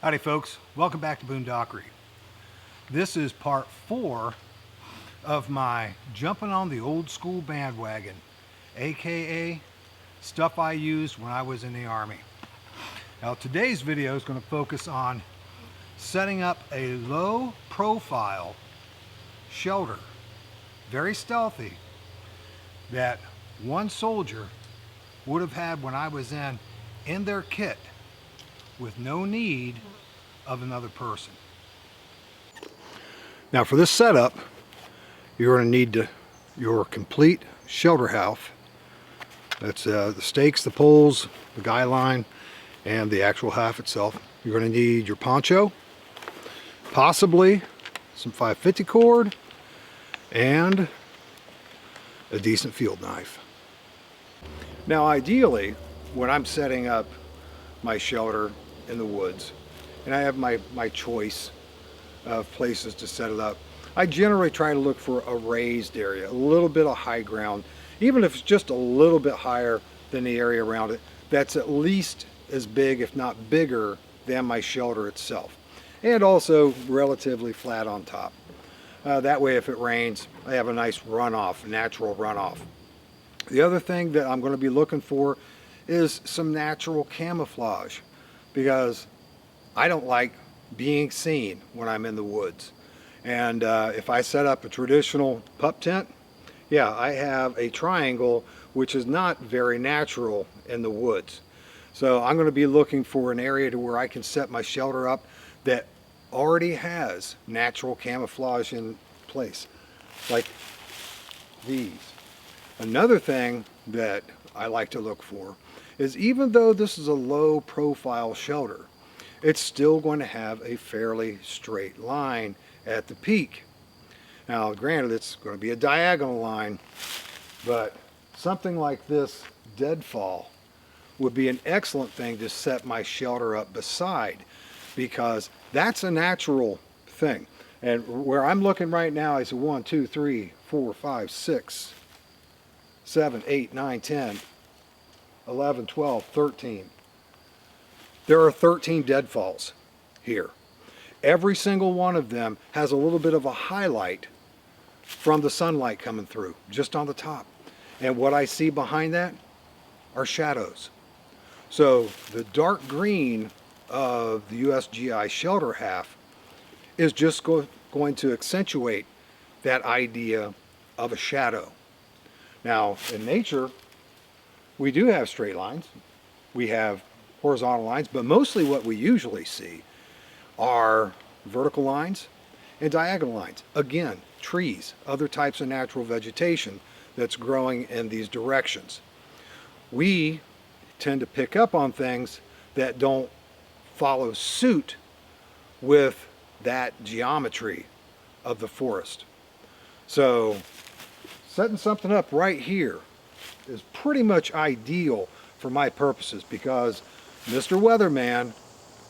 Howdy folks, welcome back to Boondockery. This is part 4 of my jumping on the old school bandwagon, aka stuff I used when I was in the Army. Now today's video is going to focus on setting up a low profile shelter, very stealthy, that one soldier would have had when I was in their kit with no need of another person. Now for this setup, you're going to need your complete shelter half. That's the stakes, the poles, the guy line, and the actual half itself. You're going to need your poncho, possibly some 550 cord, and a decent field knife. Now ideally, when I'm setting up my shelter in the woods, and I have my choice of places to set it up, I generally try to look for a raised area, a little bit of high ground, even if it's just a little bit higher than the area around it, that's at least as big, if not bigger, than my shelter itself, and also relatively flat on top. That way if it rains, I have a nice runoff, natural runoff. The other thing that I'm going to be looking for is some natural camouflage, because I don't like being seen when I'm in the woods. And if I set up a traditional pup tent, yeah, I have a triangle which is not very natural in the woods. So I'm going to be looking for an area to where I can set my shelter up that already has natural camouflage in place, like these. Another thing that I like to look for is, even though this is a low profile shelter, it's still going to have a fairly straight line at the peak. Now granted, it's going to be a diagonal line, but something like this deadfall would be an excellent thing to set my shelter up beside, because that's a natural thing. And where I'm looking right now is 1, 2, 3, 4, 5, 6, 7, 8, 9, 10, 11, 12, 13. There are 13 deadfalls here. Every single one of them has a little bit of a highlight from the sunlight coming through, just on the top. And what I see behind that are shadows. So the dark green of the USGI Shelter Half is just going to accentuate that idea of a shadow. Now in nature, we do have straight lines, we have horizontal lines, but mostly what we usually see are vertical lines and diagonal lines. Again, trees, other types of natural vegetation that's growing in these directions. We tend to pick up on things that don't follow suit with that geometry of the forest. So setting something up right here is pretty much ideal for my purposes, because Mr. Weatherman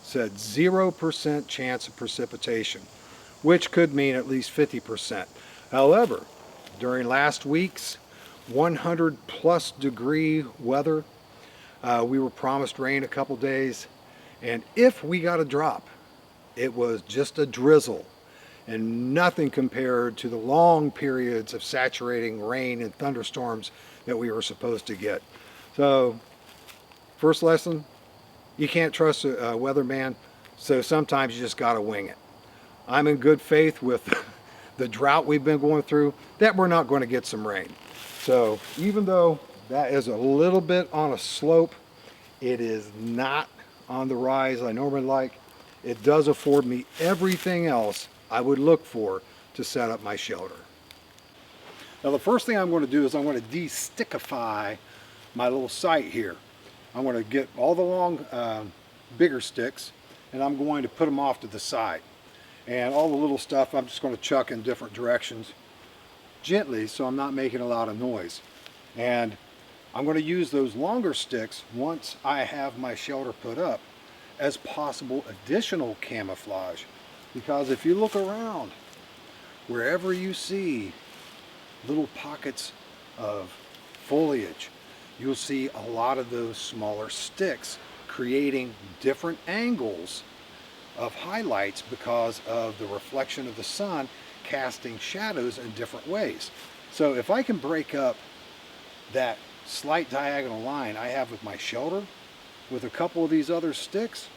said 0% chance of precipitation, which could mean at least 50%. However, during last week's 100+ degree weather, we were promised rain a couple days, and if we got a drop, it was just a drizzle and nothing compared to the long periods of saturating rain and thunderstorms that we were supposed to get. So first lesson, you can't trust a weatherman, so sometimes you just gotta wing it. I'm in good faith with the drought we've been going through that we're not going to get some rain. So even though that is a little bit on a slope, it is not on the rise I normally like. It does afford me everything else I would look for to set up my shelter. Now the first thing I'm going to do is I'm going to de-stickify my little site here. I'm going to get all the long bigger sticks, and I'm going to put them off to the side. And all the little stuff I'm just going to chuck in different directions gently, so I'm not making a lot of noise. And I'm going to use those longer sticks once I have my shelter put up as possible additional camouflage, because if you look around, wherever you see little pockets of foliage, you'll see a lot of those smaller sticks creating different angles of highlights because of the reflection of the sun casting shadows in different ways. So if I can break up that slight diagonal line I have with my shelter with a couple of these other sticks,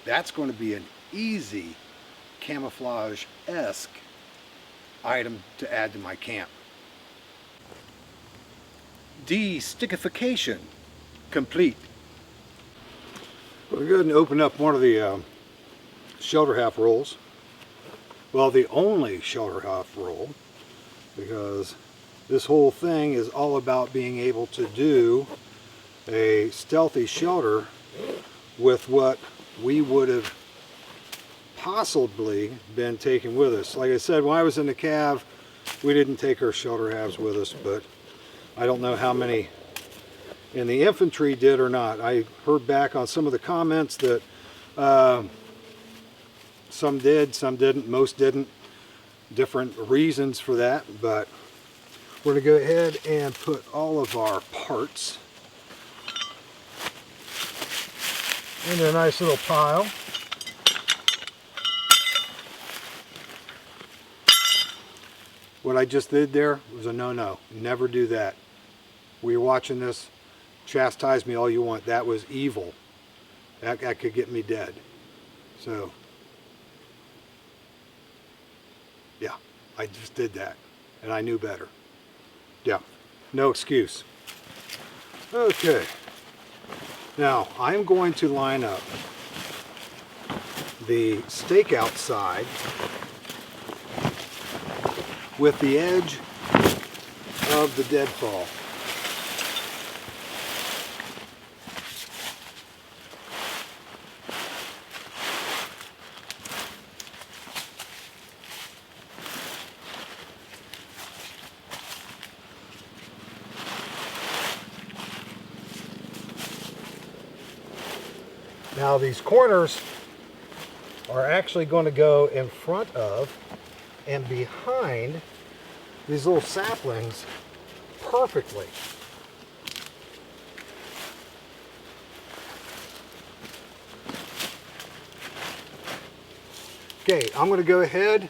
that's going to be an easy camouflage-esque item to add to my camp. De-stickification complete. We'll go ahead and open up one of the shelter half rolls. Well, the only shelter half roll, because this whole thing is all about being able to do a stealthy shelter with what we would have possibly been taking with us. Like I said, when I was in the Cav, we didn't take our shelter halves with us, but I don't know how many in the infantry did or not. I heard back on some of the comments that some did, some didn't, most didn't. Different reasons for that, but we're going to go ahead and put all of our parts into a nice little pile. What I just did there was a no-no. Never do that. When you're watching this, chastise me all you want. That was evil. That could get me dead. So, yeah, I just did that. And I knew better. Yeah, no excuse. Okay. Now, I'm going to line up the stakeout side with the edge of the deadfall. Now these corners are actually going to go in front of and behind these little saplings perfectly. Okay, I'm going to go ahead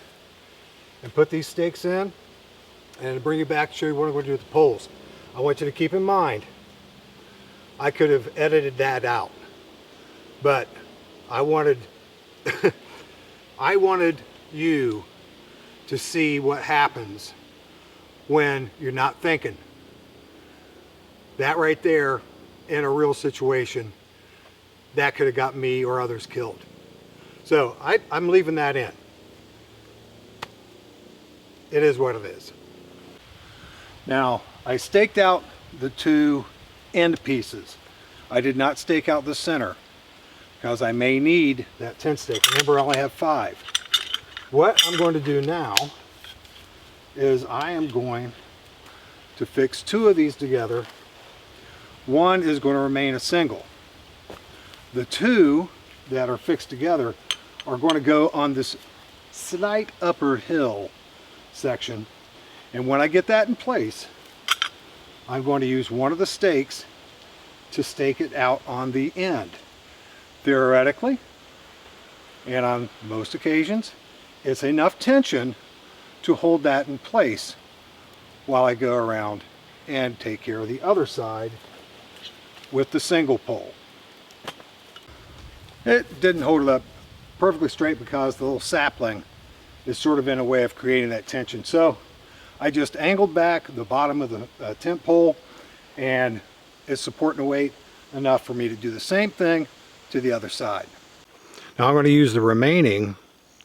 and put these stakes in and bring you back to show you what I'm going to do with the poles. I want you to keep in mind, I could have edited that out, but I wanted I wanted you to see what happens when you're not thinking. That right there, in a real situation, that could have got me or others killed. So I'm leaving that in. It is what it is. Now, I staked out the two end pieces. I did not stake out the center because I may need that tent stake. Remember, I only have 5. What I'm going to do now is I am going to fix 2 of these together. One is going to remain a single. The 2 that are fixed together are going to go on this slight upper hill section. And when I get that in place, I'm going to use one of the stakes to stake it out on the end. Theoretically, and on most occasions, it's enough tension to hold that in place while I go around and take care of the other side with the single pole. It didn't hold it up perfectly straight because the little sapling is sort of in a way of creating that tension. So I just angled back the bottom of the tent pole, and it's supporting the weight enough for me to do the same thing to the other side. Now I'm going to use the remaining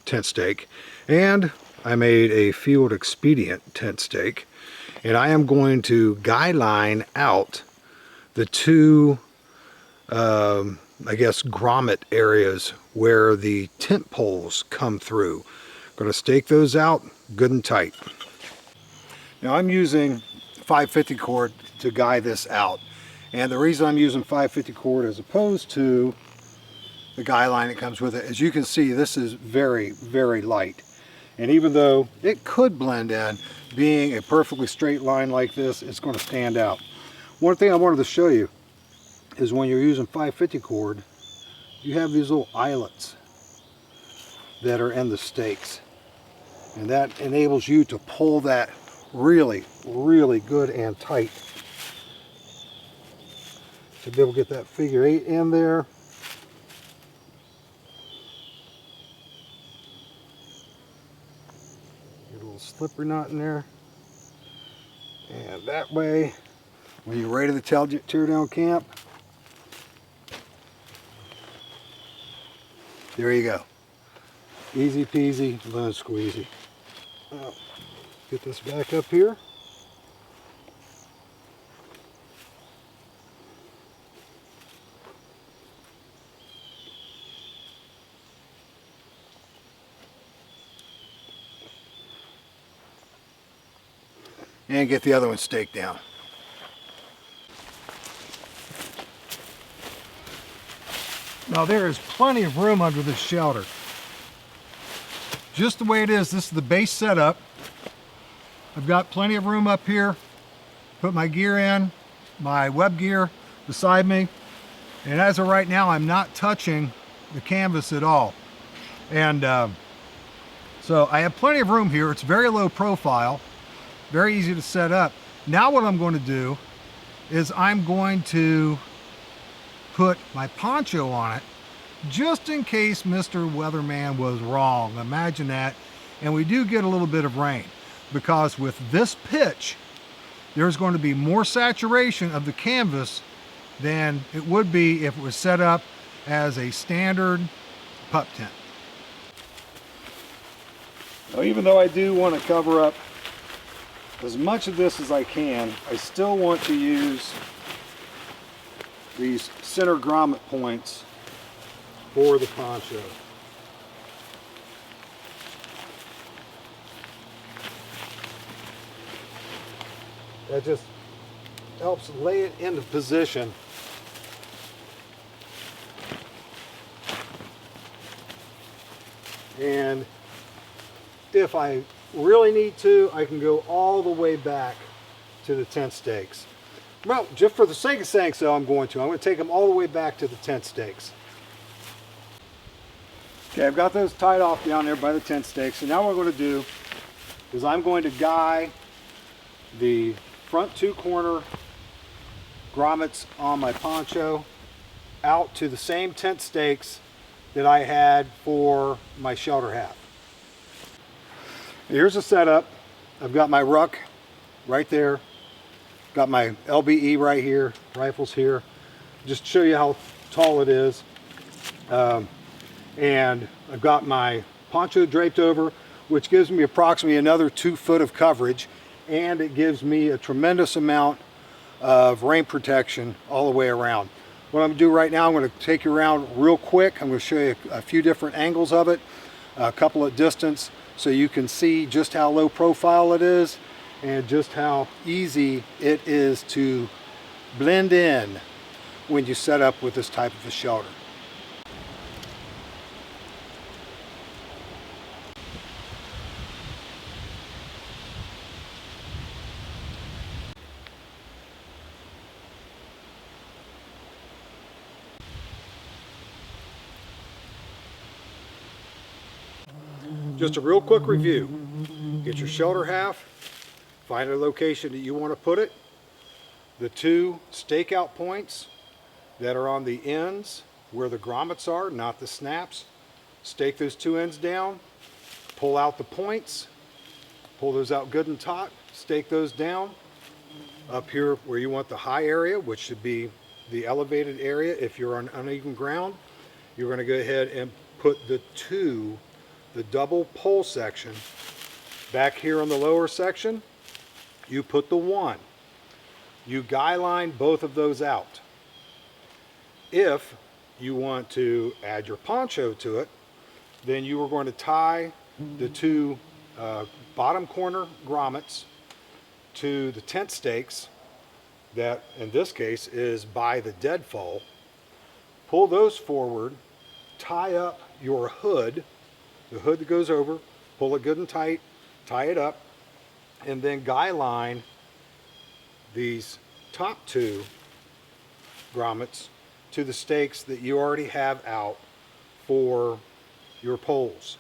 tent stake, and I made a field expedient tent stake, and I am going to guy line out the 2 I guess grommet areas where the tent poles come through. I'm going to stake those out good and tight. Now I'm using 550 cord to guy this out, and the reason I'm using 550 cord as opposed to the guy line that comes with it, as you can see, this is very, very light. And even though it could blend in, being a perfectly straight line like this, it's going to stand out. One thing I wanted to show you is when you're using 550 cord, you have these little eyelets that are in the stakes. And that enables you to pull that really, really good and tight. To be able to get that figure 8 in there. Get a little slippery knot in there. And that way, when you're ready to tear down camp, there you go. Easy peasy, lemon squeezy. Now, get this back up here. And get the other one staked down. Now there is plenty of room under this shelter. Just the way it is, this is the base setup. I've got plenty of room up here. Put my gear in, my web gear beside me. And as of right now, I'm not touching the canvas at all. And so I have plenty of room here. It's very low profile, very easy to set up. Now what I'm going to do is I'm going to put my poncho on it just in case Mr. Weatherman was wrong. Imagine that. And we do get a little bit of rain because with this pitch, there's going to be more saturation of the canvas than it would be if it was set up as a standard pup tent. Now, even though I do want to cover up as much of this as I can, I still want to use these center grommet points for the poncho. That just helps lay it into position. And if I really need to, I can go all the way back to the tent stakes. Well, just for the sake of saying so, I'm going to take them all the way back to the tent stakes. Okay, I've got those tied off down there by the tent stakes. And now what I'm going to do is I'm going to guy the front 2 corner grommets on my poncho out to the same tent stakes that I had for my shelter half. Here's the setup. I've got my ruck right there. Got my LBE right here, rifles here. Just to show you how tall it is. And I've got my poncho draped over, which gives me approximately another 2 foot of coverage, and it gives me a tremendous amount of rain protection all the way around. What I'm going to do right now, I'm going to take you around real quick. I'm going to show you a few different angles of it, a couple at distance, so you can see just how low profile it is and just how easy it is to blend in when you set up with this type of a shelter. Just a real quick review. Get your shelter half, find a location that you want to put it, the 2 stakeout points that are on the ends where the grommets are, not the snaps. Stake those 2 ends down, pull out the points, pull those out good and taut, stake those down. Up here where you want the high area, which should be the elevated area if you're on uneven ground, you're going to go ahead and put the double pole section back here on the lower section. You put the 1. You guy line both of those out. If you want to add your poncho to it, then you are going to tie the 2 bottom corner grommets to the tent stakes that in this case is by the deadfall. Pull those forward, tie up your hood, the hood that goes over, pull it good and tight, tie it up, and then guy line these top 2 grommets to the stakes that you already have out for your poles.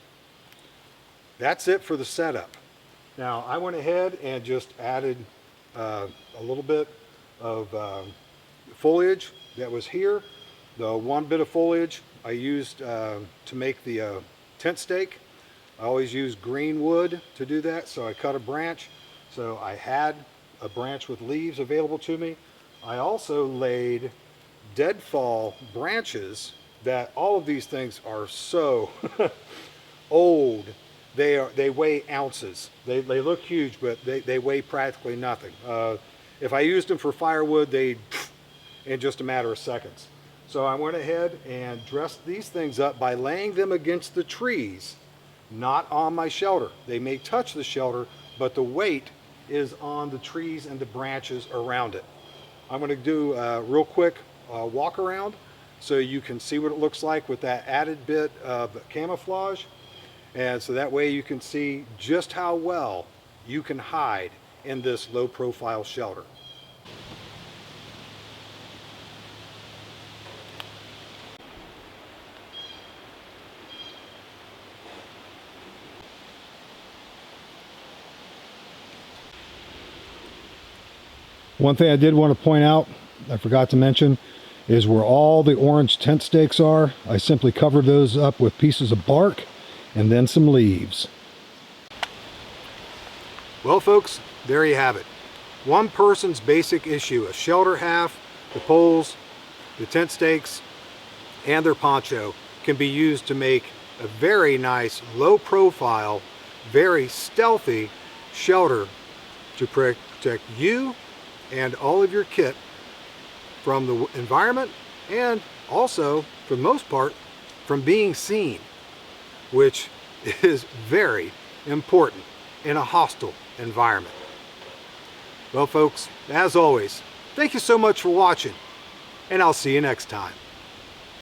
that's it for the setup. Now I went ahead and just added a little bit of foliage that was here. The one bit of foliage I used to make the tent stake. I always use green wood to do that, so I cut a branch. So I had a branch with leaves available to me. I also laid deadfall branches that all of these things are so old. They weigh ounces. They look huge, but they weigh practically nothing. If I used them for firewood, they'd in just a matter of seconds. So I went ahead and dressed these things up by laying them against the trees, not on my shelter. They may touch the shelter, but the weight is on the trees and the branches around it. I'm going to do a real quick walk around so you can see what it looks like with that added bit of camouflage. And so that way you can see just how well you can hide in this low profile shelter. One thing I did want to point out, I forgot to mention, is where all the orange tent stakes are. I simply covered those up with pieces of bark and then some leaves. Well folks, there you have it. One person's basic issue: a shelter half, the poles, the tent stakes, and their poncho can be used to make a very nice, low profile, very stealthy shelter to protect you and all of your kit from the environment, and also, for the most part, from being seen, which is very important in a hostile environment. Well folks, as always, thank you so much for watching, and I'll see you next time.